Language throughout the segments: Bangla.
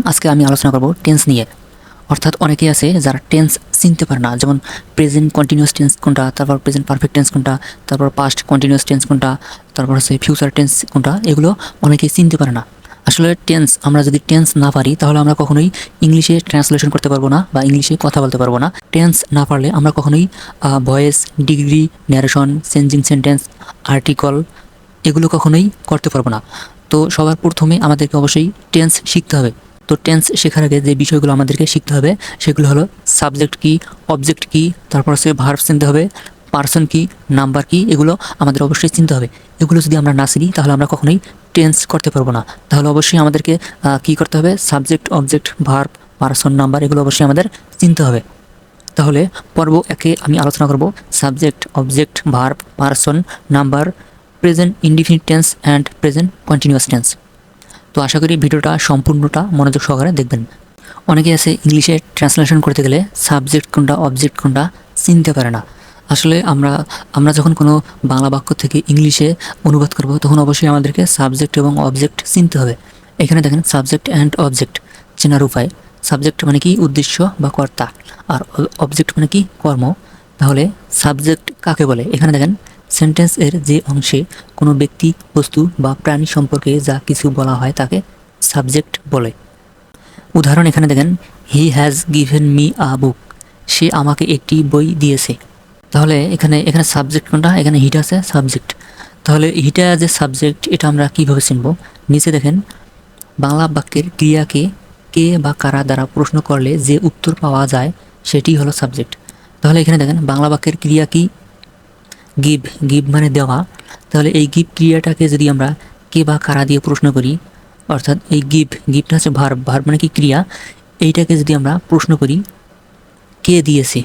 আজকে আমি আলোচনা করব টেন্স নিয়ে। অর্থাৎ অনেকেই আছে যারা টেন্স চিনতে পারে না, যেমন প্রেজেন্ট কন্টিনিউয়াস টেন্স কোনটা, তারপর প্রেজেন্ট পারফেক্ট টেন্স কোনটা, তারপর পাস্ট কন্টিনিউয়াস টেন্স কোনটা, তারপর হচ্ছে ফিউচার টেন্স কোনটা, এগুলো অনেকেই চিনতে পারে না। আসলে টেন্স আমরা যদি টেন্স না পারি তাহলে আমরা কখনোই ইংলিশে ট্রান্সলেশন করতে পারবো না বা ইংলিশে কথা বলতে পারবো না। টেন্স না পারলে আমরা কখনোই voice, degree, narration, changing sentence, article এগুলো কখনোই করতে পারবো না। তো সবার প্রথমে আমাদেরকে অবশ্যই টেন্স শিখতে হবে। তো টেন্স শেখার আগে যে বিষয়গুলো আমাদেরকে শিখতে হবে সেগুলো হলো সাবজেক্ট কি, অবজেক্ট কি, তারপর হচ্ছে ভার্ব চিনতে হবে, পার্সন কি, নাম্বার কি, এগুলো আমাদের অবশ্যই চিনতে হবে। এগুলো যদি আমরা না শিখি তাহলে আমরা কখনোই টেন্স করতে পারবো না। তাহলে অবশ্যই আমাদেরকে কি করতে হবে, subject, object, verb, person, number এগুলো অবশ্যই আমাদের চিনতে হবে। তাহলে পর্ব একে আমি আলোচনা করব subject, object, verb, person, number, present indefinite tense and present continuous tense. তো আশা করি ভিডিওটা সম্পূর্ণটা মনোযোগ সহকারে দেখবেন। অনেকে আছে ইংলিশে ট্রান্সলেশন করতে গেলে সাবজেক্ট কোনটা, অবজেক্ট কোনটা চিনতে পারে না। আসলে আমরা যখন কোনো বাংলা বাক্য থেকে ইংলিশে অনুবাদ করব তখন অবশ্যই আমাদেরকে সাবজেক্ট এবং অবজেক্ট চিনতে হবে। এখানে দেখেন সাবজেক্ট অ্যান্ড অবজেক্ট চেনার উপায়। সাবজেক্ট মানে কি উদ্দেশ্য বা কর্তা, আর অবজেক্ট মানে কি কর্ম। তাহলে সাবজেক্ট কাকে বলে? এখানে দেখেন সেন্টেন্স এর যে অংশে কোনো ব্যক্তি, বস্তু বা প্রাণী সম্পর্কে যা কিছু বলা হয় তাকে সাবজেক্ট বলে। উদাহরণ এখানে দেখেন, he has given me a book, সে আমাকে একটি বই দিয়েছে। তাহলে এখানে এখানে সাবজেক্ট কোনটা? এখানে হিটা আছে সাবজেক্ট। তাহলে হিটা যে সাবজেক্ট এটা আমরা কীভাবে চিনব? নিচে দেখেন বাংলা বাক্যের ক্রিয়াকে কে বা কারা দ্বারা প্রশ্ন করলে যে উত্তর পাওয়া যায় সেটি হলো সাবজেক্ট। তাহলে এখানে দেখেন বাংলা বাক্যের ক্রিয়া কি? গিভ। গিভ মানে দেওয়া। তাহলে এই গিভ ক্রিয়াটাকে যদি আমরা কে বা কারা দিয়ে প্রশ্ন করি, অর্থাৎ এই গিভটা হচ্ছে ভার্ব, ভার্ব মানে কি ক্রিয়া। এইটাকে যদি আমরা প্রশ্ন করি কে দিয়েছে,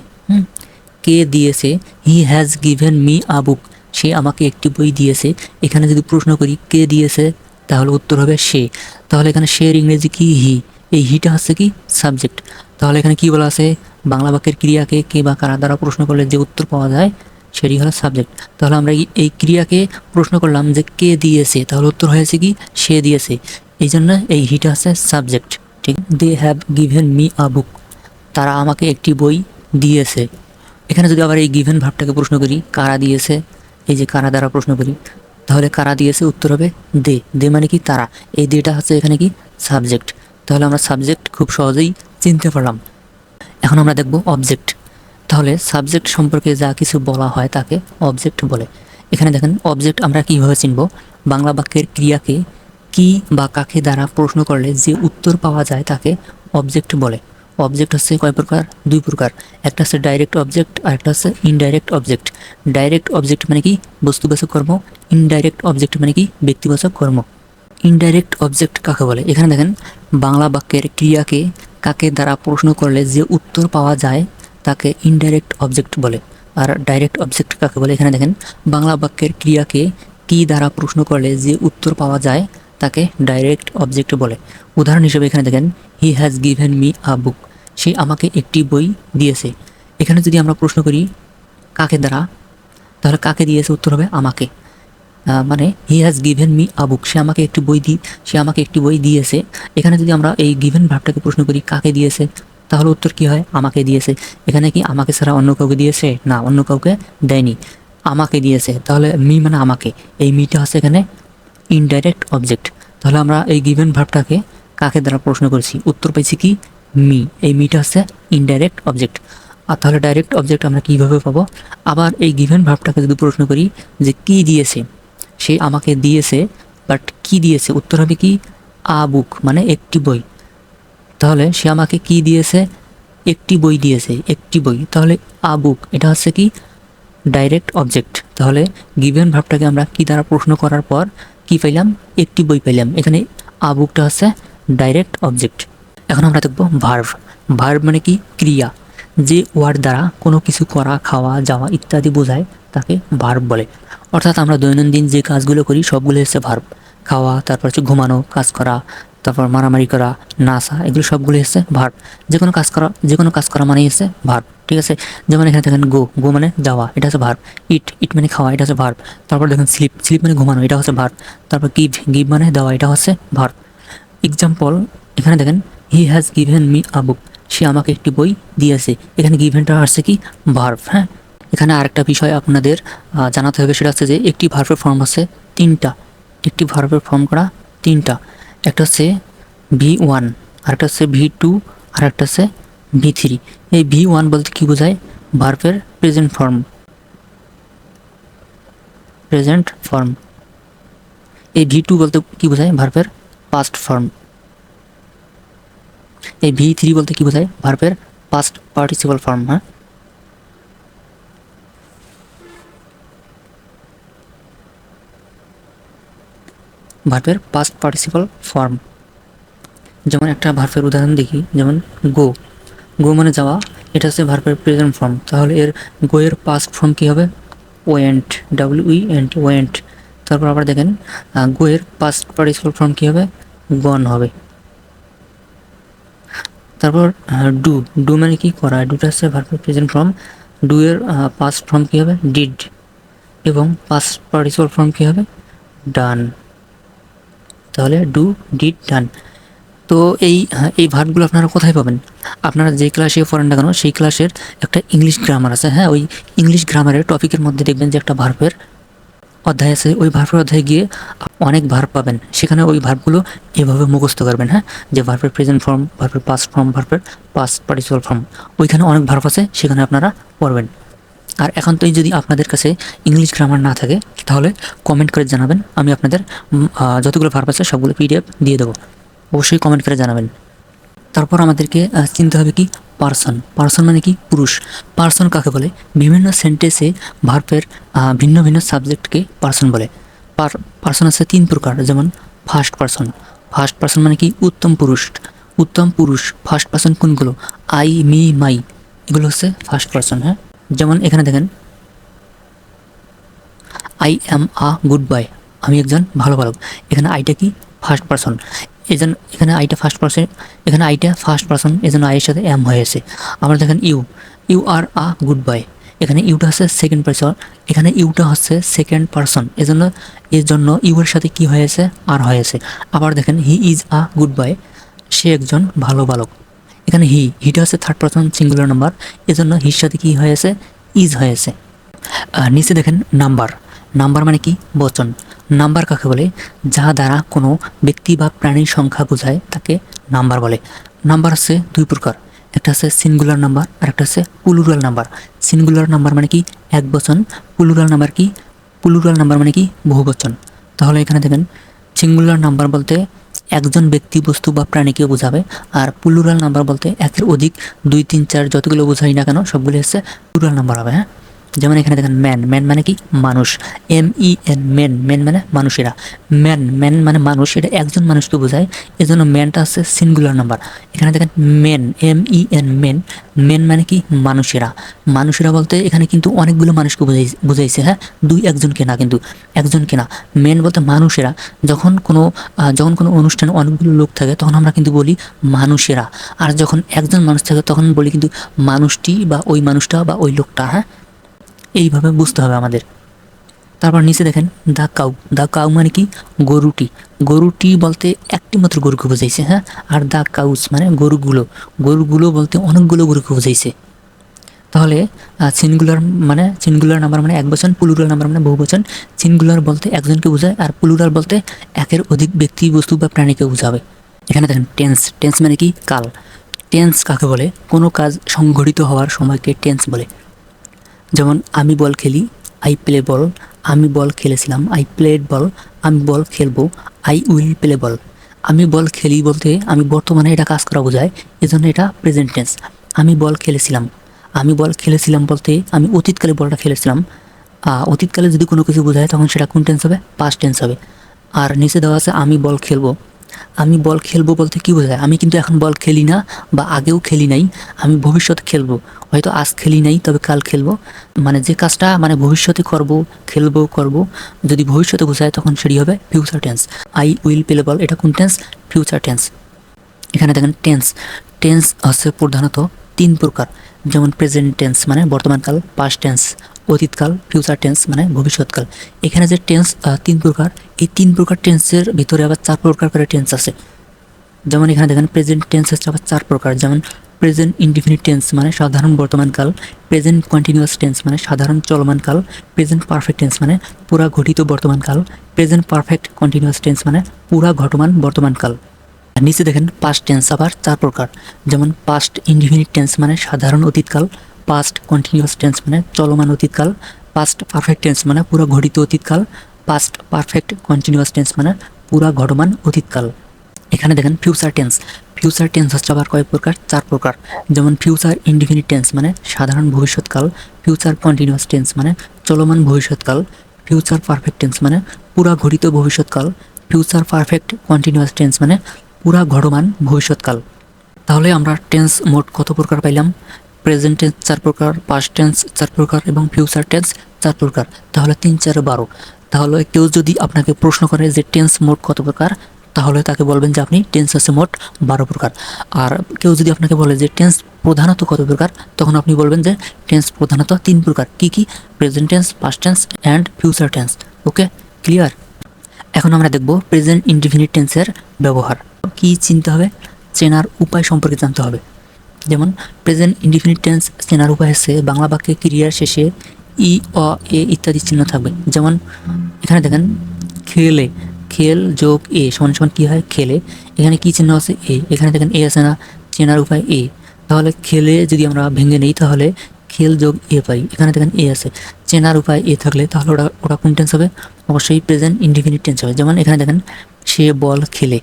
কে দিয়েছে, he has given me a book, সে আমাকে একটি বই দিয়েছে। এখানে যদি প্রশ্ন করি কে দিয়েছে তাহলে উত্তর হবে সে। তাহলে এখানে সে এর ইংরেজি কি? হি। এই হিটা হচ্ছে কি সাবজেক্ট। তাহলে এখানে কি বলা আছে? বাংলা বাক্যের ক্রিয়াকে কে বা কারা দ্বারা প্রশ্ন করলে যে উত্তর পাওয়া যায় সেটি হলো সাবজেক্ট। তাহলে আমরা এই ক্রিয়াকে প্রশ্ন করলাম যে কে দিয়েছে, তাহলে উত্তর হয়েছে কি সে দিয়েছে। এই জন্য এই হিটা হচ্ছে সাবজেক্ট। ঠিক, they have given me a book, তারা আমাকে একটি বই দিয়েছে। এখানে যদি আবার এই গিভেন ভার্বটাকে প্রশ্ন করি কারা দিয়েছে, এই যে কারা দ্বারা প্রশ্ন করি, তাহলে কারা দিয়েছে উত্তর হবে দে। দে মানে কি তারা। এই দেটা হচ্ছে এখানে কি সাবজেক্ট। তাহলে আমরা সাবজেক্ট খুব সহজেই চিনতে পারলাম। এখন আমরা দেখব অবজেক্ট। তাহলে সাবজেক্ট সম্পর্কে যা কিছু বলা হয় তাকে অবজেক্ট বলে। এখানে দেখেন অবজেক্ট আমরা কীভাবে চিনব? বাংলা বাক্যের ক্রিয়াকে কি বা কাকে দ্বারা প্রশ্ন করলে যে উত্তর পাওয়া যায় তাকে অবজেক্ট বলে। অবজেক্ট হচ্ছে কয় প্রকার? দুই প্রকার। একটা হচ্ছে ডাইরেক্ট অবজেক্ট আর একটা হচ্ছে ইনডাইরেক্ট অবজেক্ট। ডাইরেক্ট অবজেক্ট মানে কি বস্তুবাচক কর্ম, ইনডাইরেক্ট অবজেক্ট মানে কি ব্যক্তিবাচক কর্ম। ইনডাইরেক্ট অবজেক্ট কাকে বলে? এখানে দেখেন বাংলা বাক্যের ক্রিয়াকে কাকে দ্বারা প্রশ্ন করলে যে উত্তর পাওয়া যায় তাকে ইনডাইরেক্ট অবজেক্ট বলে। আর ডাইরেক্ট অবজেক্ট কাকে বলে? এখানে দেখেন বাংলা বাক্যের ক্রিয়াকে কি দ্বারা প্রশ্ন করলে যে উত্তর পাওয়া যায় তাকে ডাইরেক্ট অবজেক্ট বলে। উদাহরণ হিসেবে এখানে দেখেন he has given me a book, সে আমাকে একটি বই দিয়েছে। এখানে যদি আমরা প্রশ্ন করি কাকে দ্বারা, তাহলে কাকে দিয়েছে উত্তর হবে আমাকে। মানে he has given me a book, সে আমাকে একটি বই দিয়েছে। এখানে যদি আমরা এই গিভেন ভার্বটাকে প্রশ্ন করি কাকে দিয়েছে, তাহলে উত্তর কি হয়? আমাকে দিয়েছে। এখানে কি আমাকে ছাড়া অন্য কাউকে দিয়েছে? না, অন্য কাউকে দেয়নি, আমাকে দিয়েছে। তাহলে মি মানে আমাকে, এই মিটা হচ্ছে এখানে ইনডাইরেক্ট অবজেক্ট। তাহলে আমরা এই গিভেন ভার্বটাকে কাকে দ্বারা প্রশ্ন করেছি, উত্তর পেয়েছি কি মি। এই মিটা হচ্ছে ইনডাইরেক্ট অবজেক্ট। আর তাহলে ডাইরেক্ট অবজেক্ট আমরা কীভাবে পাবো? আবার এই গিভেন ভার্বটাকে যদি প্রশ্ন করি যে কি দিয়েছে, সে আমাকে দিয়েছে, বাট কি দিয়েছে, উত্তর হবে কি আ বুক মানে একটি বই। তাহলে সে আমাকে কি দিয়েছে? একটি বই দিয়েছে, একটি বই। তাহলে আ বুক এটা হচ্ছে কি ডাইরেক্ট অবজেক্ট। তাহলে গিভেন ভার্বটাকে আমরা কি দ্বারা প্রশ্ন করার পর কি পাইলাম? একটি বই পাইলাম। এখানে আ বুকটা হচ্ছে ডাইরেক্ট অবজেক্ট। এখন আমরা দেখব ভার্ব। ভার্ব মানে কি ক্রিয়া। যে ওয়ার্ড দ্বারা কোনো কিছু করা, খাওয়া, যাওয়া ইত্যাদি বোঝায় তাকে ভার্ব বলে। অর্থাৎ আমরা দৈনন্দিন যে কাজগুলো করি সবগুলো হচ্ছে ভার্ব। খাওয়া, তারপর হচ্ছে ঘুমানো, কাজ করা, তারপর মারামারি করা, নাচা, এগুলো সবগুলো হচ্ছে ভার্ব। যে কোনো কাজ করা মানেই হচ্ছে ভার্ব। ঠিক আছে, যেমন এখানে দেখেন গো মানে যাওয়া, এটা হচ্ছে ভার্ব। ইট মানে খাওয়া, এটা হচ্ছে ভার্ব। তারপর দেখেন স্লিপ মানে ঘুমানো, এটা হচ্ছে ভার্ব। তারপর গিভ মানে দেওয়া, এটা হচ্ছে ভার্ব। এক্সাম্পল এখানে দেখেন he has given me a book, সে আমাকে একটি বই দিয়েছে। এখানে গিভেনটা আসছে কি ভার্ব। হ্যাঁ, এখানে আরেকটা বিষয় আপনাদের জানাতে হবে, সেটা হচ্ছে যে একটি ভার্বের ফর্ম আছে তিনটা। একটি ভার্বের ফর্ম করা তিনটা, একটা হচ্ছে V1, আরেকটা হচ্ছে V2, আর একটা হচ্ছে V3। এই V1 বলতে কি বোঝায়? ভার্বের প্রেজেন্ট ফর্ম। Present form. এই V2 বলতে কি বোঝায়? ভার্বের পাস্ট ফর্ম। এই V3 বলতে কি বোঝায়? ভার্বের পাস্ট পার্টিসিপল ফর্ম। হ্যাঁ, ভার্বের পাস্ট পার্টিসিপল ফর্ম। যেমন একটা ভার্বের উদাহরণ দেখি, যেমন গো। গো মানে যাওয়া, এটা হচ্ছে ভার্বের প্রেজেন্ট ফর্ম। তাহলে এর গো এর পাস্ট ফর্ম কী হবে? Went, WENT, went. তারপর আবার দেখেন গো এর পাস্ট পার্টিসিপল ফর্ম কী হবে? গন হবে। তারপর ডু। ডু মানে কি? করা। ডুটা হচ্ছে ভার্বের প্রেজেন্ট ফর্ম। ডু এর পাস্ট ফর্ম কী হবে? ডিড, এবং পাস্ট পার্টিসিপল ফর্ম কী হবে? ডান। তাহলে ডু, ডিড, ডান। তো এই ভার্বগুলো আপনারা কোথায় পাবেন? আপনারা যে ক্লাসে পড়েন না কেন সেই ক্লাসের একটা ইংলিশ গ্রামার আছে। হ্যাঁ, ওই ইংলিশ গ্রামারের টপিকের মধ্যে দেখবেন যে একটা ভার্বের অধ্যায় আছে। ওই ভার্বের অধ্যায়ে গিয়ে অনেক ভার্ব পাবেন, সেখানে ওই ভার্বগুলো এভাবে মুখস্থ করবেন। হ্যাঁ, যে ভার্বের প্রেজেন্ট ফর্ম, ভার্বের পাস্ট ফর্ম, ভার্বের পাস্ট পার্টিসিপাল ফর্ম, ওইখানে অনেক ভার্ব আছে, সেখানে আপনারা পড়বেন। আর এখন তো যদি আপনাদের কাছে ইংলিশ গ্রামার না থাকে তাহলে কমেন্ট করে জানাবেন, আমি আপনাদের যতগুলো ভার্ব আছে সবগুলো PDF দিয়ে দেবো। অবশ্যই কমেন্ট করে জানাবেন। তারপর আমাদেরকে চিনতে হবে কি? পার্সন। পার্সন মানে কি? পুরুষ। পার্সন কাকে বলে? বিভিন্ন সেন্টেন্সে ভার্বের ভিন্ন ভিন্ন সাবজেক্টকে পার্সন বলে। পার্সন আছে 3 প্রকার, যেমন ফার্স্ট পার্সন। ফার্স্ট পার্সন মানে কি? উত্তম পুরুষ। উত্তম পুরুষ ফার্স্ট পার্সন কোনগুলো? আই, মি, মাই, এগুলো হচ্ছে ফার্স্ট পার্সন। হ্যাঁ, যেমন এখানে দেখেন আই অ্যাম আ গুড বয়, আমি একজন ভালো বালক। এখানে আইটা কি? First person. এজন্য এখানে আইটা ফার্স্ট পার্সন, এখানে আইটা ফার্স্ট পার্সন, এজন্য আইয়ের সাথে অ্যাম হয়েছে। আবার দেখেন you, you are a good boy, এখানে ইউটা হচ্ছে সেকেন্ড পার্সন, এখানে ইউটা হচ্ছে সেকেন্ড পার্সন, এর জন্য ইউ এর সাথে কি হয়েছে? আর হয়েছে। আবার দেখেন হি ইজ আ গুড বয়, সে একজন ভালো বালক। এখানে হিটা হচ্ছে থার্ড পার্সন সিঙ্গুলার নাম্বার, এজন্য হির সাথে কি হয়েছে? ইজ হয়েছে। নিচে দেখেন নাম্বার। নাম্বার মানে কি? বচন। নাম্বার কাকে বলে? যা দ্বারা কোনো ব্যক্তি বা প্রাণীর সংখ্যা বোঝায় তাকে নাম্বার বলে। নাম্বার হচ্ছে 2 প্রকার, একটা হচ্ছে সিঙ্গুলার নাম্বার আর একটা হচ্ছে প্লুরাল নাম্বার। সিঙ্গুলার নাম্বার মানে কি? এক বচন। প্লুরাল নাম্বার কি? প্লুরাল নাম্বার মানে কি? বহুবচন। তাহলে এখানে দেখেন সিঙ্গুলার নাম্বার বলতে একজন ব্যক্তি, বস্তু বা প্রাণীকে বোঝাবে, আর প্লুরাল নাম্বার বলতে একের অধিক, 2, 3, 4 যতগুলো বোঝাই না কেন সবগুলো হচ্ছে প্লুরাল নাম্বার হবে। হ্যাঁ, যেমন এখানে দেখেন ম্যান। ম্যান মানে কি? মানুষ। MEN, main. মেন মানে মানুষেরা। ম্যান মানে মানুষ, এটা একজন মানুষকে বোঝায়, এজন্য ম্যানটা হচ্ছে সিঙ্গুলার নাম্বার। এখানে দেখেন মেন, MEN, মেন। মেন মানে কি? মানুষেরা। মানুষেরা বলতে এখানে কিন্তু অনেকগুলো মানুষকে বুঝাইছে। হ্যাঁ, 1-2জনকে না, কিন্তু একজনকে না। মেন বলতে মানুষেরা। যখন কোনো অনুষ্ঠানে অনেকগুলো লোক থাকে তখন আমরা কিন্তু বলি মানুষেরা, আর যখন একজন মানুষ থাকে তখন বলি কিন্তু মানুষটি বা ওই মানুষটা বা ওই লোকটা। হ্যাঁ, এইভাবে বুঝতে হবে আমাদের। তারপর নিচে দেখেন দ্য কাউ। দ্য কাউ মানে কি? গরুটি। গরুটি বলতে একটি মাত্র গরুকে বোঝাইছে। হ্যাঁ, আর দ্য কাউস মানে গরুগুলো। গরুগুলো বলতে অনেকগুলো গরুকে বোঝাইছে। তাহলে সিঙ্গুলার নাম্বার মানে এক বচন, প্লুরাল নাম্বার মানে বহু বচন। সিঙ্গুলার বলতে একজনকে বোঝায়, আর প্লুরাল বলতে একের অধিক ব্যক্তি, বস্তু বা প্রাণীকে বোঝাবে। এখানে দেখেন টেন্স। টেন্স মানে কি? কাল। টেন্স কাকে বলে? কোনো কাজ সংঘটিত হওয়ার সময়কে টেন্স বলে। যেমন আমি বল খেলি, আই প্লে বল। আমি বল খেলেছিলাম, আই প্লেড বল। আমি বল খেলবো, আই উইল প্লে বল। আমি বল খেলি বলতে আমি বর্তমানে এটা কাজ করা বোঝায়, এজন্য এটা প্রেজেন্ট টেন্স। আমি বল খেলেছিলাম। আমি বল খেলেছিলাম বলতে আমি অতীতকালে বলটা খেলেছিলাম। অতীতকালে যদি কোনো কিছু বোঝায় তখন সেটা কোন টেন্স হবে? পাস্ট টেন্স হবে। আর নিচে দেওয়া আছে আমি বল খেলবো। আমি বল খেলবো বলতে কি বোঝায়? আমি কিন্তু এখন বল খেলি না বা আগেও খেলি নাই, আমি ভবিষ্যতে খেলবো। হয়তো আজ খেলি নাই, তবে কাল খেলবো। মানে যে কাজটা মানে ভবিষ্যতে করব, যদি ভবিষ্যতে বোঝায় তখন সেটি হবে future tense. I will play ball, এটা কোন টেন্স? Future tense. এখানে দেখেন টেন্স। টেন্স হচ্ছে প্রধানত 3 প্রকার, যেমম প্রেজেন্ট টেন্স মানে বর্তমানকাল, পাস্ট টেন্স অতীতকাল, ফিউচার টেন্স মানে ভবিষ্যৎকাল। এখানে যে টেন্স 3 প্রকার, এই 3 প্রকার টেন্সের ভিতরে আবার 4 প্রকার করে টেন্স আছে। যেমন এখানে দেখেন প্রেজেন্ট টেন্স হচ্ছে আবার 4 প্রকার, যেমন প্রেজেন্ট ইনডিফিনিট টেন্স মানে সাধারণ বর্তমানকাল, প্রেজেন্ট কন্টিনিউয়াস টেন্স মানে সাধারণ চলমানকাল, প্রেজেন্ট পারফেক্ট টেন্স মানে পুরা ঘটিত বর্তমানকাল, প্রেজেন্ট পারফেক্ট কন্টিনিউয়াস টেন্স মানে পুরা ঘটমান বর্তমানকাল। আর নিচে দেখেন পাস্ট টেন্স আবার 4 প্রকার, যেমন পাস্ট ইনডিফিনিট টেন্স মানে সাধারণ অতীতকাল, পাস্ট কন্টিনিউয়াস টেন্স মানে চলমান অতীতকাল, পাস্ট পারফেক্ট টেন্স মানে পুরা ঘটিত অতীতকাল, পাস্ট পারফেক্ট কন্টিনিউয়াস টেন্স মানে পুরা ঘটমান অতীতকাল। এখানে দেখেন ফিউচার টেন্স, ফিউচার টেন্স হচ্ছে আবার কয়েক প্রকার, 4 প্রকার, যেমন ফিউচার ইনডিফিনিট টেন্স মানে সাধারণ ভবিষ্যৎকাল, ফিউচার কন্টিনিউয়াস টেন্স মানে চলমান ভবিষ্যৎকাল, ফিউচার পারফেক্ট টেন্স মানে পুরা ঘটিত ভবিষ্যৎকাল, ফিউচার পারফেক্ট কন্টিনিউয়াস টেন্স মানে পুরা ঘটমান ভবিষ্যৎকাল। তাহলে আমরা টেন্স মোট কত প্রকার পাইলাম? প্রেজেন্ট টেন্স 4 প্রকার, পাস্ট টেন্স 4 প্রকার এবং ফিউচার টেন্স 4 প্রকার। তাহলে 3 4 12। তাহলে কেউ যদি আপনাকে প্রশ্ন করে যে টেন্স মোট কত প্রকার, তাহলে তাকে বলবেন যে আপনি টেন্স আছে মোট 12 প্রকার। আর কেউ যদি আপনাকে বলে যে টেন্স প্রধানত কত প্রকার, তখন আপনি বলবেন যে টেন্স প্রধানত 3 প্রকার। কি কি? Present tense, past tense and future tense. Okay, clear? এখন আমরা দেখব প্রেজেন্ট ইনডিফিনিট টেন্সের ব্যবহার। কি চিনতে হবে? চেনার উপায় সম্পর্কে জানতে হবে। যেমন প্রেজেন্ট ইনডিফিনিট টেন্স চেনার উপায় আছে, বাংলা বাক্যে ক্রিয়ার শেষে ই, অ, এ ইত্যাদি চিহ্ন থাকবে। যেমন এখানে দেখেন খেলে, খেল যোগ এ সমান সমান কী হয়? খেলে। এখানে কি চিহ্ন আছে? এ। এখানে দেখেন এ আছে না, চেনার উপায় এ। তাহলে খেলে যদি আমরা ভেঙে নিই তাহলে খেল যোগ এ পাই। এখানে দেখেন এ আছে, চেনার উপায় এ থাকলে তাহলে ওটা ওটা কোন টেন্স হবে? অবশ্যই প্রেজেন্ট ইনডিফিনিট টেন্স হবে। যেমন এখানে দেখেন সে বল খেলে।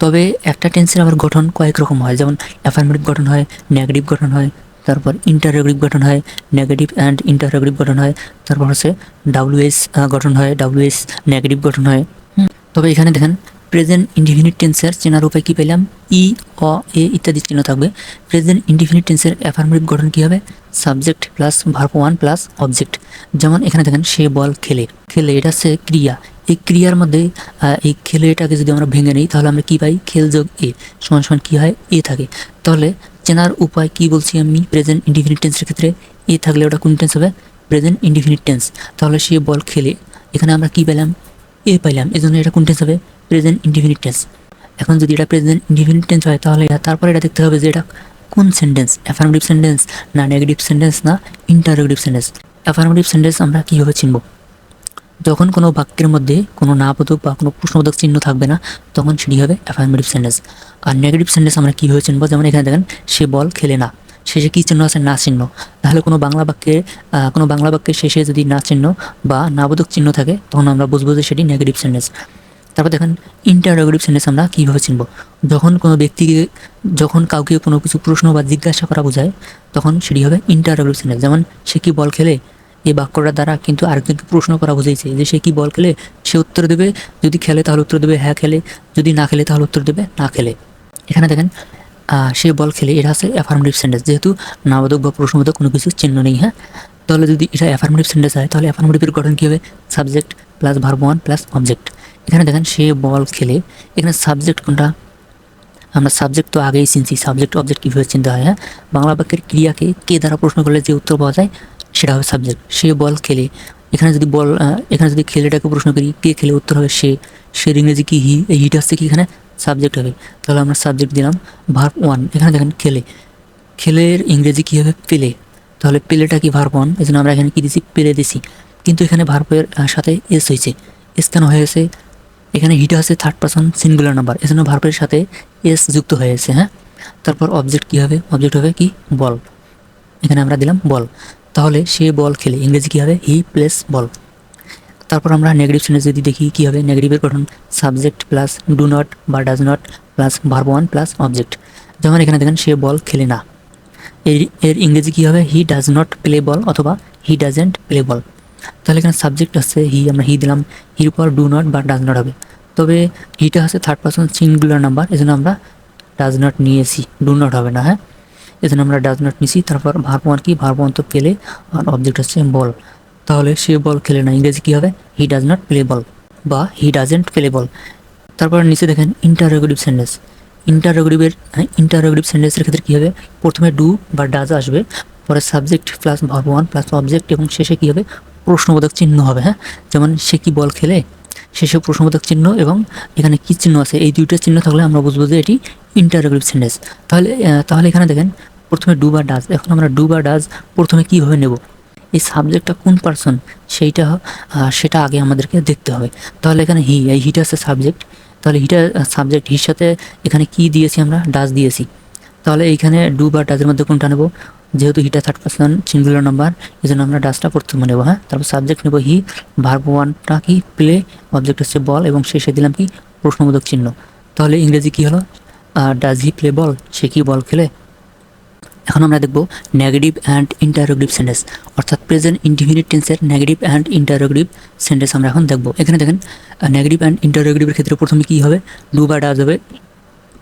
তবে একটা টেন্সের আবার গঠন কয়েক রকম হয়, যেমন অ্যাফার্মেটিভ গঠন হয়, নেগেটিভ গঠন হয়, তারপর ইন্টারোগেটিভ গঠন হয়, নেগেটিভ অ্যান্ড ইন্টারোগেটিভ গঠন হয়, তারপর হচ্ছে ডাব্লিউএস গঠন হয়, ডাব্লিউএস নেগেটিভ গঠন হয়। তবে এখানে দেখেন প্রেজেন্ট ইনডিফিনিট টেন্সের চেনার উপায় কী পেলাম? ই, অ, এ ইত্যাদি চিহ্ন থাকবে। প্রেজেন্ট ইনডিফিনিট টেন্সের অ্যাফার্মেটিভ গঠন কী হবে? Subject plus verb one plus object. যেমন এখানে দেখেন সে বল খেলে, খেলে এটা হচ্ছে ক্রিয়া। এই ক্রিয়ার মধ্যে এই খেলে এটাকে যদি আমরা ভেঙে নিই তাহলে আমরা কী পাই? খেল যোগ এ সমান সমান কী হয়? এ থাকে। তাহলে চেনার উপায় কি বলছি আমি? প্রেজেন্ট ইনডিফিনিট টেন্সের ক্ষেত্রে এ থাকলে ওটা কোন টেন্স হবে? Present indefinite tense. তাহলে সে বল খেলে, এখানে আমরা কী পেলাম? এ পাইলাম, এই জন্য এটা কোন টেন্স হবে? Present indefinite tense. এখন যদি এটা প্রেজেন্ট ইনডিফিনিট টেন্স হয় তাহলে তারপরে এটা দেখতে হবে যে এটা কোন সেন্টেন্স, অ্যাফার্মেটিভ সেন্টেন্স না নেগেটিভ সেন্টেন্স না ইন্টারোগেটিভ সেন্টেন্স। অ্যাফার্মেটিভ সেন্টেন্স আমরা কীভাবে চিনব? যখন কোনো বাক্যের মধ্যে কোনো নাবোধক বা কোনো প্রশ্নবোধক চিহ্ন থাকবে না, তখন সেটি হবে অ্যাফার্মেটিভ সেন্টেন্স। আর নেগেটিভ সেন্টেন্স আমরা কীভাবে চিনব? যেমন এখানে দেখেন সে বল খেলে না, শেষে কী চিহ্ন আছে? না চিহ্ন। তাহলে কোনো বাংলা বাক্যের শেষে যদি না চিহ্ন বা নাবোধক চিহ্ন থাকে তখন আমরা বুঝবো যে সেটি নেগেটিভ সেন্টেন্স। তারপর দেখেন ইন্টারোগেটিভ সেন্টেন্স আমরা কীভাবে চিনব? যখন কাউকে কোনো কিছু প্রশ্ন বা জিজ্ঞাসা করা বোঝায় তখন সেটি হবে ইন্টারোগেটিভ সেন্টেন্স। যেমন সে কি বল খেলে, এই বাক্যটার দ্বারা কিন্তু আরেকজনকে প্রশ্ন করা বুঝাইছে যে সে কি বল খেলে, সে উত্তর দেবে যদি খেলে তাহলে উত্তর দেবে হ্যাঁ খেলে, যদি না খেলে তাহলে উত্তর দেবে না খেলে। এখানে দেখেন সে বল খেলে, এটা আছে অ্যাফার্মেটিভ সেন্টেন্স, যেহেতু নাবোধক বা প্রশ্নবোধক কোনো কিছু চিহ্ন নেই। হ্যাঁ, তাহলে যদি এটা অ্যাফার্মেটিভ সেন্টেন্স হয় তাহলে অ্যাফার্মেটিভের গঠন কী হবে? Subject plus verb one plus object. এখানে দেখেন সে বল খেলে, এখানে সাবজেক্ট কোনটা? আমরা সাবজেক্ট তো আগেই চিনছি, সাবজেক্ট অবজেক্ট কীভাবে চিনতে হয়। হ্যাঁ, বাংলা বাক্যের ক্রিয়াকে কে দ্বারা প্রশ্ন করলে যে উত্তর পাওয়া যায় সেটা হবে সাবজেক্ট। সে বল খেলে, এখানে যদি খেলেটাকে প্রশ্ন করি কে খেলে, উত্তর হবে সে। সে ইংরেজি কি? হি। এই হিটা হচ্ছে কি এখানে সাবজেক্ট হবে। তাহলে আমরা সাবজেক্ট দিলাম ভার্ব ওয়ান। এখানে দেখেন খেলে, খেলের ইংরেজি কী হবে? পেলে। তাহলে পেলেটা কি ভার্ব ওয়ান, এই জন্য আমরা এখানে কী দিছি? পেলে দিছি। কিন্তু এখানে ভার্বের সাথে এস হয়েছে। এস কেন হয়েছে? এখানে হিটা আছে থার্ড পারসন সিঙ্গুলার নাম্বার, এই জন্য ভার্বের সাথে এস যুক্ত হয়েছে। হ্যাঁ, তারপর অবজেক্ট কী হবে? অবজেক্ট হবে কি? বল। এখানে আমরা দিলাম বল। তাহলে সে বল খেলে, ইংরেজি কী হবে? হি প্লেস বল। তারপর আমরা নেগেটিভ সেন্টেন্স যদি দেখি কী হবে? নেগেটিভের গঠন সাবজেক্ট প্লাস ডু নট বা does not plus verb one plus object. যেমন এখানে দেখেন সে বল খেলে না, এর ইংরেজি কী হবে? হি ডাজ নট প্লে বল অথবা হি ডাজেন্ট প্লে বল। তাহলে এখানে সাবজেক্ট আছে হি, আমরা হি দিলাম, হির পর ডু নট বা ডাজ নট হবে। তবে হিটা আছে থার্ড পারসন সিঙ্গুলার নাম্বার, এই জন্য আমরা ডাজ নট নিয়েছি, ডু নট হবে না। হ্যাঁ, এই জন্য আমরা ডাজ নট নিয়েছি। তারপর ভার্ব ওয়ান কি? ভার্ব ওয়ান তো পেলে, আর অবজেক্ট হচ্ছে বল। তাহলে সে বল খেলে না, ইংরেজি কী হবে? হি ডাজ নট প্লে বল বা হি ডাজেন্ট প্লে বল। তারপর নিচে দেখেন ইন্টারোগেটিভ সেন্টেন্স। ইন্টারোগেটিভ সেন্টেন্সের ক্ষেত্রে কী হবে? প্রথমে ডু বা ডাজ আসবে, পরে subject plus verb one plus object এবং শেষে কী হবে? প্রশ্নবোধক চিহ্ন হবে। হ্যাঁ, যেমন সে কি বল খেলে, শেষে প্রশ্নবোধক চিহ্ন এবং এখানে কি চিহ্ন আছে, এই দুইটা চিহ্ন থাকলে আমরা বুঝবো যে এটি ইন্টারোগেটিভ সেন্টেন্স। তাহলে এখানে দেখেন প্রথমে ডু বা ডাজ। এখন আমরা ডু বা ডাজ প্রথমে কীভাবে নেব, এই সাবজেক্টটা কোন পারসন সেটা আগে আমাদেরকে দেখতে হবে। তাহলে এখানে এই হিটা আছে সাবজেক্ট, তাহলে হিটা সাবজেক্ট, হির সাথে এখানে কি দিয়েছি আমরা, ডাজ দিয়েছি। তাহলে এইখানে ডু বা ডাজের মধ্যে কোনটা নেব, যেহেতু হিটা থার্ড পারসন সিঙ্গুলার নাম্বার, এই জন্য আমরা ডাজটা প্রথমে নেব। হ্যাঁ, তারপর সাবজেক্ট নেব হি, ভার্ব ওয়ানটা কি প্লে, অবজেক্ট হচ্ছে বল এবং শেষে দিলাম কি প্রশ্নবোধক চিহ্ন। তাহলে ইংরেজি কি হলো, ডাজ হি প্লে বল, সে কি বল খেলে। এখন আমরা দেখব নেগেটিভ অ্যান্ড ইন্টারোগেটিভ সেন্টেন্স, অর্থাৎ প্রেজেন্ট ইনডিফিনিট টেন্সের নেগেটিভ অ্যান্ড ইন্টারোগেটিভ সেন্টেন্স আমরা এখন দেখব। এখানে দেখেন নেগেটিভ অ্যান্ড ইন্টারোগেটিভের ক্ষেত্রে প্রথমে কী হবে, ডু বা ডাজ হবে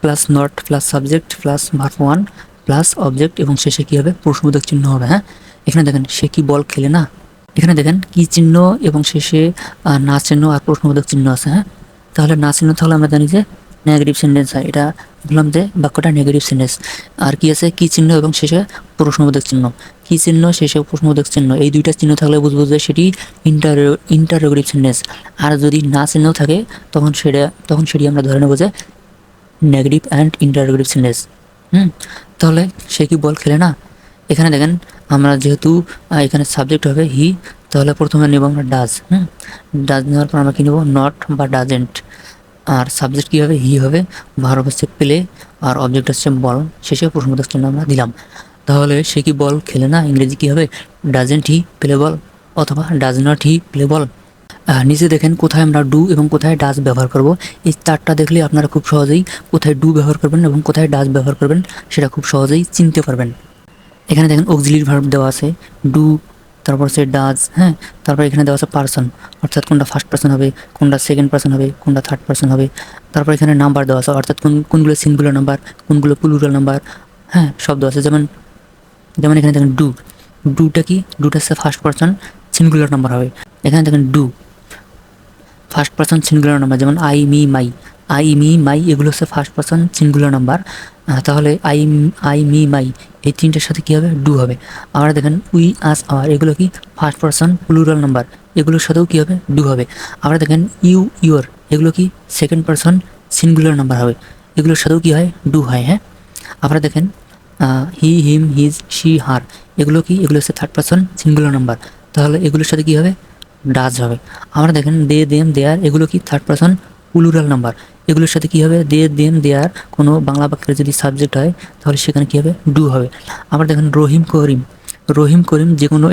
plus not plus subject plus verb one plus object এবং শেষে কী হবে প্রশ্নবোধক চিহ্ন হবে। হ্যাঁ, এখানে দেখেন সে কি বল খেলে না, এখানে দেখেন কি চিহ্ন এবং শেষে না চিহ্ন আর প্রশ্নবোধক চিহ্ন আছে। হ্যাঁ, তাহলে না চিহ্ন তাহলে আমরা জানি যে নেগেটিভ সেন্টেন্স হয়, এটা বললাম যে বাক্যটা নেগেটিভ সেন্টেন্স। আর কি আছে, কি চিহ্ন এবং শেষে প্রশ্নবোধক চিহ্ন, কি চিহ্ন শেষে প্রশ্নবোধক চিহ্ন, এই দুইটা চিহ্ন থাকলে বুঝবো যে সেটি ইন্টারোগেটিভ সেন্টেন্স। আর যদি না চিহ্ন থাকে তখন সেটি আমরা ধরে নেবো যে নেগেটিভ অ্যান্ড ইন্টারোগেটিভ সেন্টেন্স। তাহলে সে কি বল খেলে না, এখানে দেখেন আমরা যেহেতু এখানে সাবজেক্ট হবে হি, তাহলে প্রথমে নেব আমরা ডাজ। ডাজ নেওয়ার পর আমরা কী নেব, নট বা ডাজেন্ট। আর সাবজেক্ট কী হবে, হি হবে, ভার্ব হচ্ছে প্লে আর অবজেক্ট হচ্ছে বল, শেষে প্রশ্নবোধক চিহ্ন আমরা দিলাম। তাহলে সে কি বল খেলে না, ইংরেজি কী হবে, ডাজেন্ট হি প্লে বল অথবা ডাজ নট হি প্লে বল। নিচে দেখেন কোথায় আমরা ডু এবং কোথায় ডাজ ব্যবহার করব, এই চারটা দেখলে আপনারা খুব সহজেই কোথায় ডু ব্যবহার করবেন এবং কোথায় ডাজ ব্যবহার করবেন সেটা খুব সহজেই চিনতে পারবেন। এখানে দেখেন অক্সিলিয়ারি ভার্ব দেওয়া আছে ডু, তারপর হচ্ছে ডাজ। হ্যাঁ, তারপর এখানে দেওয়া আছে পারসন, অর্থাৎ কোনটা ফার্স্ট পারসন হবে, কোনটা সেকেন্ড পারসন হবে, কোনটা থার্ড পারসন হবে। তারপর এখানে নাম্বার দেওয়া আছে, অর্থাৎ কোনগুলো সিঙ্গুলার নাম্বার, কোনগুলো প্লুরাল নাম্বার। হ্যাঁ, শব্দ আছে, যেমন এখানে দেখেন ডুটা কি, ডুটা হচ্ছে ফার্স্ট পারসন সিঙ্গুলার নাম্বার হবে। এখানে দেখেন do first person singular number, যেমন আই মি মাই এগুলো হচ্ছে ফার্স্ট পারসন সিঙ্গুলার নাম্বার। তাহলে আই মি মাই এই তিনটার সাথে কী হবে, ডু হবে। আবার দেখেন উই আস আওয়ার এগুলো কি ফার্স্ট পারসন প্লুরাল নাম্বার, এগুলোর সাথেও কী হবে, ডু হবে। আবার দেখেন ইউ ইউর এগুলো কি সেকেন্ড পারসন সিঙ্গুলার নাম্বার হবে, এগুলোর সাথেও কী হয়, ডু হয়। হ্যাঁ, আবার দেখেন হি হিম হিজ শি হার এগুলো হচ্ছে থার্ড পারসন সিঙ্গুলার নাম্বার, তাহলে এগুলোর সাথে কী হবে, ডাজ হবে। আমরা দেখেন দে দেম দেয়ার এগুলো কি থার্ড পারসন প্লুরাল নাম্বার, এগুলোর সাথে কী হবে, দে দেম দেয়ার কোনো বাংলা বাক্যের যদি সাবজেক্ট হয় তাহলে সেখানে কী হবে, ডু হবে। আবার দেখেন রহিম করিম যে কোনো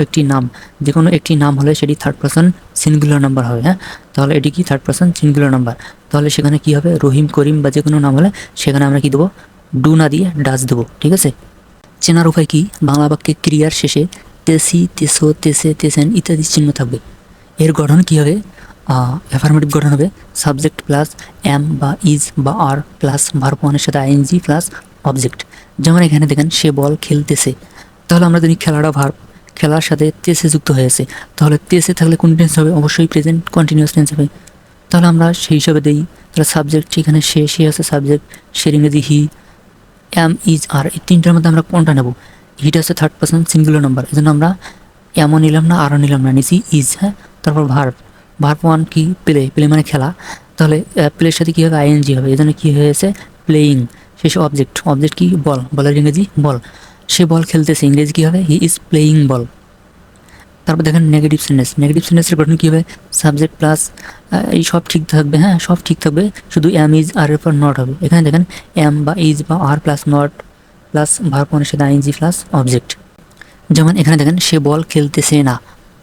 একটি নাম হলে সেটি থার্ড পারসন সিঙ্গুলার নাম্বার হবে। হ্যাঁ, তাহলে এটি কি থার্ড পারসন সিঙ্গুলার নাম্বার, তাহলে সেখানে কী হবে, রহিম করিম বা যে কোনো নাম হলে সেখানে আমরা কী দেবো, ডু না দিয়ে ডাজ দেবো। ঠিক আছে, চেনার উপায় কি, বাংলা বাক্যে ক্রিয়ার শেষে তেসি তেসো তেসে তেসেন ইত্যাদি চিহ্ন থাকবে। এর গঠন কী হবে, অ্যাফার্মেটিভ গঠন হবে সাবজেক্ট প্লাস এম বা ইজ বা আর প্লাস ভার্ব ওয়ানের সাথে আইএনজি প্লাস অবজেক্ট। যেমন এখানে দেখেন সে বল খেলতেছে, তাহলে আমরা জানি খেলাটা ভার্ব, খেলার সাথে তেসে যুক্ত হয়েছে, তাহলে তেসে থাকলে কোন টেন্স হবে, অবশ্যই প্রেজেন্ট কন্টিনিউয়াস টেন্স হবে। তাহলে আমরা সেই হিসাবে দিই, তাহলে সাবজেক্ট এখানে সে আছে সাবজেক্ট, সে ইংরেজি হি, এম ইজ আর, এই তিনটার মধ্যে আমরা কোনটা নেব, হিটা হচ্ছে থার্ড পারসন সিঙ্গুলার নাম্বার, এই জন্য আমরা এমও নিলাম না আরও নিলাম না, নিচি ইজ। হ্যাঁ, তারপর ভার্ব ওয়ান কি প্লে মানে খেলা, তাহলে প্লের সাথে কী হবে, আইএনজি হবে, এই জন্য কী হয়েছে প্লেয়িং। শেষে অবজেক্ট কি বলের ইংরেজি বল, সে বল খেলতেছে, ইংরেজি কী হবে, হি ইজ প্লেয়িং বল। তারপর দেখেন নেগেটিভ সেন্টেন্সের গঠন কী হবে, সাবজেক্ট প্লাস এই সব ঠিক থাকবে। হ্যাঁ, সব ঠিক থাকবে, শুধু এম ইজ আর এর পর নট হবে। এখানে দেখেন এম বা ইজ বা আর প্লাস নট প্লাস ভার্ব ওয়ানের সাথে আইএনজি প্লাস অবজেক্ট। যেমন এখানে দেখেন সে বল খেলতেছে না,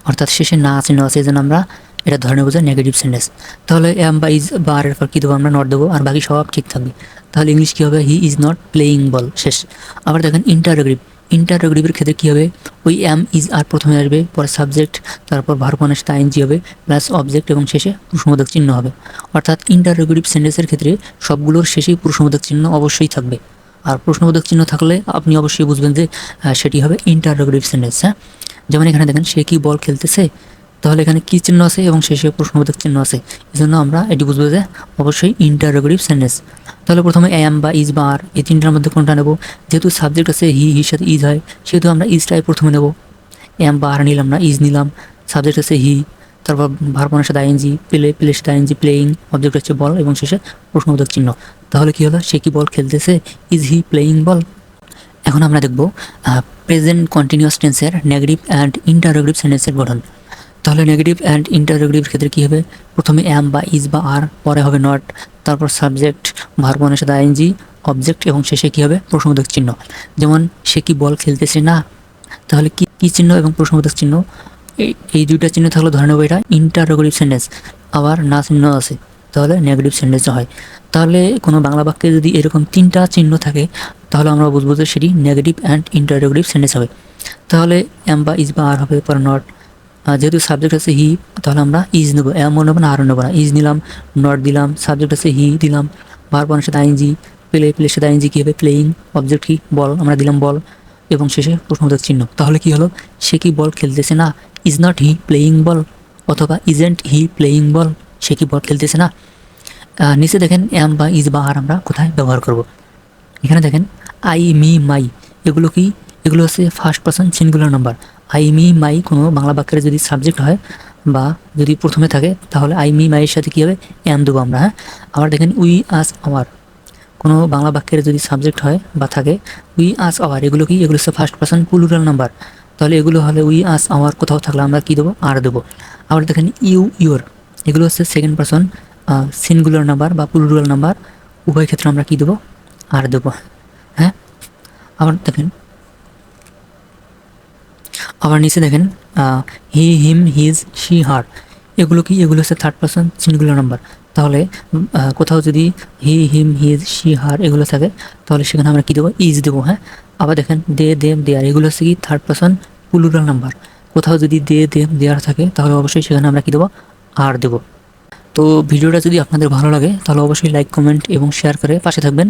অর্থাৎ শেষে না আছে এই জন্য আমরা এটা ধরে নেবো যে নেগেটিভ সেন্টেন্স। তাহলে এম বা ইজ বা আর এর পর কী দেবো, আমরা নট দেবো, আর বাকি সব ঠিক থাকবে। তাহলে ইংলিশ কী হবে, হি ইজ নট প্লেয়িং বল, শেষ। আবার দেখেন ইন্টারোগেটিভের ক্ষেত্রে কী হবে, ওই এম ইজ আর প্রথমে আসবে, পরে সাবজেক্ট, তারপর ভার্ব ওয়ানের সাথে আইএনজি হবে প্লাস অবজেক্ট এবং শেষে প্রশ্নবোধক চিহ্ন হবে। অর্থাৎ ইন্টারোগেটিভ সেন্টেন্সের ক্ষেত্রে সবগুলোর শেষেই প্রশ্নবোধক চিহ্ন অবশ্যই থাকবে, আর প্রশ্নবোধক চিহ্ন থাকলে আপনি অবশ্যই বুঝবেন যে সেটি হবে ইন্টারোগেটিভ সেন্টেন্স। হ্যাঁ, যেমন এখানে দেখেন সে কি বল খেলতেছে, তাহলে এখানে কী চিহ্ন আছে এবং শেষে প্রশ্নবোধক চিহ্ন আছে, এই জন্য আমরা এটি বুঝবো যে অবশ্যই ইন্টারোগেটিভ সেন্টেন্স। তাহলে প্রথমে এম বা ইজ বা আর এই তিনটার মধ্যে কোনটা নেব, যেহেতু সাবজেক্ট আছে হির সাথে ইজ হয়, সেহেতু আমরা ইজটাই প্রথমে নেব, এম বা আর নিলাম না, ইজ নিলাম। সাবজেক্ট আছে হি, তারপর ভার্বনের সাথে আইএনজি, প্লের সাথে আইএনজি, প্লেয়িং, অবজেক্ট হচ্ছে বল এবং শেষে প্রশ্নবোধক চিহ্ন। তাহলে কি হলো, সে কি বল খেলতেছে, ইজ হি প্লেয়িং বল। এখন আমরা দেখব প্রেজেন্ট কন্টিনিউয়াস টেন্সের নেগেটিভ অ্যান্ড ইন্টারোগেটিভ সেন্টেন্সের গঠন। তাহলে নেগেটিভ অ্যান্ড ইন্টারোগেটিভ ক্ষেত্রে কী হবে, প্রথমে অ্যাম বা ইজ বা আর, পরে হবে নট, তারপর সাবজেক্ট, ভার্বনের সাথে আইএনজি, অবজেক্ট এবং শেষে কী হবে, প্রশ্নবোধক চিহ্ন। যেমন সে কি বল খেলতেছে না, তাহলে কি কি চিহ্ন এবং প্রশ্নবোধক চিহ্ন, এই দুইটা চিহ্ন থাকলে ধরে নেবো এটা ইন্টারোগেটিভ সেন্টেন্স। আবার না চিহ্ন আছে তাহলে নেগেটিভ সেন্টেন্স হয়। তাহলে কোনো বাংলা বাক্যে যদি এরকম তিনটা চিহ্ন থাকে তাহলে আমরা বুঝবো যে সেটি নেগেটিভ অ্যান্ড ইন্টারোগেটিভ সেন্টেন্স হবে। তাহলে এম বা ইজ বা আর হবে, পর নট, যেহেতু সাবজেক্ট আছে হি তাহলে আমরা ইজ নেবো, এমও নেবো না আরও নেবো না, ইজ নিলাম, নট দিলাম, সাবজেক্ট আছে হি দিলাম, ভার্বনের সাথে আইএনজি, প্লের সাথে আইএনজি কী হবে, প্লেয়িং, অবজেক্ট কি বল, আমরা দিলাম বল এবং শেষে প্রশ্নবোধক চিহ্ন। তাহলে কি হলো, সে কি বল খেলতেছে না, ইজ নট হি প্লেয়িং বল, অথবা ইজেন্ট হি প্লেয়িং বল, সে কি বল খেলতেছে না। নিচে দেখেন এম বা ইজ বা আর আমরা কোথায় ব্যবহার করব। এখানে দেখেন আই, মি, মাই, এগুলো কি, এগুলো হচ্ছে first person singular number. I, me, my কোনো বাংলা বাক্যের যদি সাবজেক্ট হয় বা যদি প্রথমে থাকে তাহলে আই, মি, মাইয়ের সাথে কী হবে, এম দেবো আমরা। হ্যাঁ, আবার দেখেন উই, আস, আওয়ার, কোনো বাংলা বাক্যের যদি সাবজেক্ট হয় বা থাকে উই, আস, আওয়ার, এগুলো কি, এগুলো হচ্ছে ফার্স্ট পারসন প্লুরাল নাম্বার। তাহলে এগুলো হলে উই, আস, আওয়ার কোথাও থাকলে আমরা কী দেবো, আর দেবো। আবার দেখেন ইউ, ইউর, এগুলো হচ্ছে সেকেন্ড পারসন সিঙ্গুলার নাম্বার বা প্লুরাল নাম্বার, উভয় ক্ষেত্রে আমরা কী দেবো, আর দেবো। হ্যাঁ, আবার দেখেন, আবার নিচে দেখেন হি, হিম, হিজ, শি, হার, এগুলো কি, এগুলো হচ্ছে থার্ড পারসন সিঙ্গুলার নাম্বার। তাহলে কোথাও যদি হি, হিম, হিজ, শি, হার এগুলো থাকে তাহলে সেখানে আমরা কী দেবো, ইজ দেবো। হ্যাঁ, আবার দেখেন দে, দেম, দেয়ার, এগুলো হচ্ছে কি থার্ড পারসন প্লুরাল নাম্বার। কোথাও যদি দে, দেম, দেয়ার থাকে তাহলে অবশ্যই সেখানে আমরা কী দেবো, আর দেবো। তো ভিডিওটা যদি আপনাদের ভালো লাগে তাহলে অবশ্যই লাইক, কমেন্ট এবং শেয়ার করে পাশে থাকবেন।